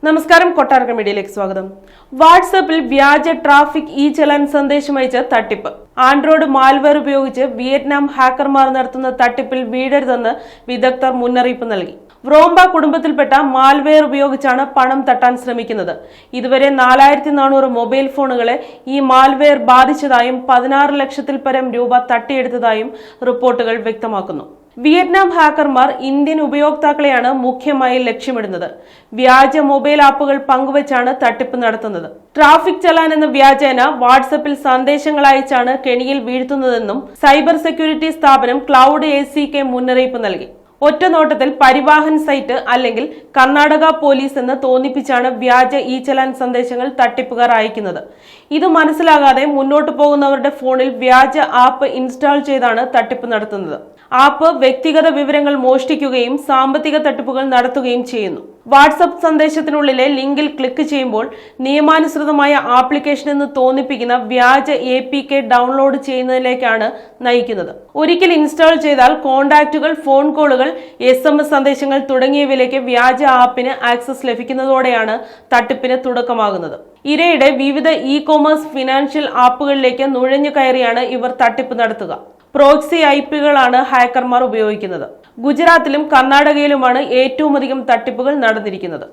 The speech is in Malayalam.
നമസ്കാരം, കൊട്ടാരക്കര മീഡിയയിലേക്ക് സ്വാഗതം. വാട്സാപ്പിൽ വ്യാജ ട്രാഫിക് ചലാൻ സന്ദേശം അയച്ച തട്ടിപ്പ്. ആൻഡ്രോയിഡ് മാൽവെയർ ഉപയോഗിച്ച് വിയറ്റ്നാം ഹാക്കർമാർ നടത്തുന്ന തട്ടിപ്പിൽ വീഴരുതെന്ന് വിദഗ്ധർ മുന്നറിയിപ്പ് നൽകി. വ്രോംബ കുടുംബത്തിൽപ്പെട്ട മാൽവെയർ ഉപയോഗിച്ചാണ് പണം തട്ടാൻ ശ്രമിക്കുന്നത്. ഇതുവരെ 4400 മൊബൈൽ ഫോണുകളെ ഈ മാൽവെയർ ബാധിച്ചതായും 16 ലക്ഷത്തിൽ പരം രൂപ തട്ടിയെടുത്തതായും റിപ്പോർട്ടുകൾ വ്യക്തമാക്കുന്നു. വിയറ്റ്നാം ഹാക്കർമാർ ഇന്ത്യൻ ഉപയോക്താക്കളെയാണ് മുഖ്യമായി ലക്ഷ്യമിടുന്നത്. വ്യാജ മൊബൈൽ ആപ്പുകൾ പങ്കുവച്ചാണ് തട്ടിപ്പ് നടത്തുന്നത്. ട്രാഫിക് ചലാൻ എന്ന വ്യാജേന വാട്സപ്പിൽ സന്ദേശങ്ങൾ അയച്ചാണ് കെണിയിൽ വീഴ്ത്തുന്നതെന്നും സൈബർ സെക്യൂരിറ്റി സ്ഥാപനം ക്ലൗഡ് ACK മുന്നറിയിപ്പ് നൽകി. ഒറ്റ നോട്ടത്തിൽ പരിവാഹൻ സൈറ്റ് അല്ലെങ്കിൽ കർണാടക പോലീസ് എന്ന് തോന്നിപ്പിച്ചാണ് വ്യാജ ചലാൻ സന്ദേശങ്ങൾ തട്ടിപ്പുകാർ അയക്കുന്നത്. ഇത് മനസ്സിലാകാതെ മുന്നോട്ടു പോകുന്നവരുടെ ഫോണിൽ വ്യാജ ആപ്പ് ഇൻസ്റ്റാൾ ചെയ്താണ് തട്ടിപ്പ് നടത്തുന്നത്. ആപ്പ് വ്യക്തിഗത വിവരങ്ങൾ മോഷ്ടിക്കുകയും സാമ്പത്തിക തട്ടിപ്പുകൾ നടത്തുകയും ചെയ്യുന്നു. വാട്സപ്പ് സന്ദേശത്തിനുള്ളിലെ ലിങ്കിൽ ക്ലിക്ക് ചെയ്യുമ്പോൾ നിയമാനുസൃതമായ ആപ്ലിക്കേഷൻ എന്ന് തോന്നിപ്പിക്കുന്ന വ്യാജ APK ഡൗൺലോഡ് ചെയ്യുന്നതിലേക്കാണ് നയിക്കുന്നത്. ഒരിക്കൽ ഇൻസ്റ്റാൾ ചെയ്താൽ കോൺടാക്റ്റുകൾ, ഫോൺ കോളുകൾ, SMS സന്ദേശങ്ങൾ തുടങ്ങിയവയിലേക്ക് വ്യാജ ആപ്പിന് ആക്സസ് ലഭിക്കുന്നതോടെയാണ് തട്ടിപ്പിന് തുടക്കമാകുന്നത്. ഇരയുടെ വിവിധ e-commerce ഫിനാൻഷ്യൽ ആപ്പുകളിലേക്ക് നുഴഞ്ഞു കയറിയാണ് ഇവർ തട്ടിപ്പ് നടത്തുക. പ്രോക്സി IP-കളാണ് ഹാക്കർമാർ ഉപയോഗിക്കുന്നത്. ഗുജറാത്തിലും കർണാടകയിലുമാണ് ഏറ്റവും അധികം തട്ടിപ്പുകൾ നടന്നിരിക്കുന്നത്.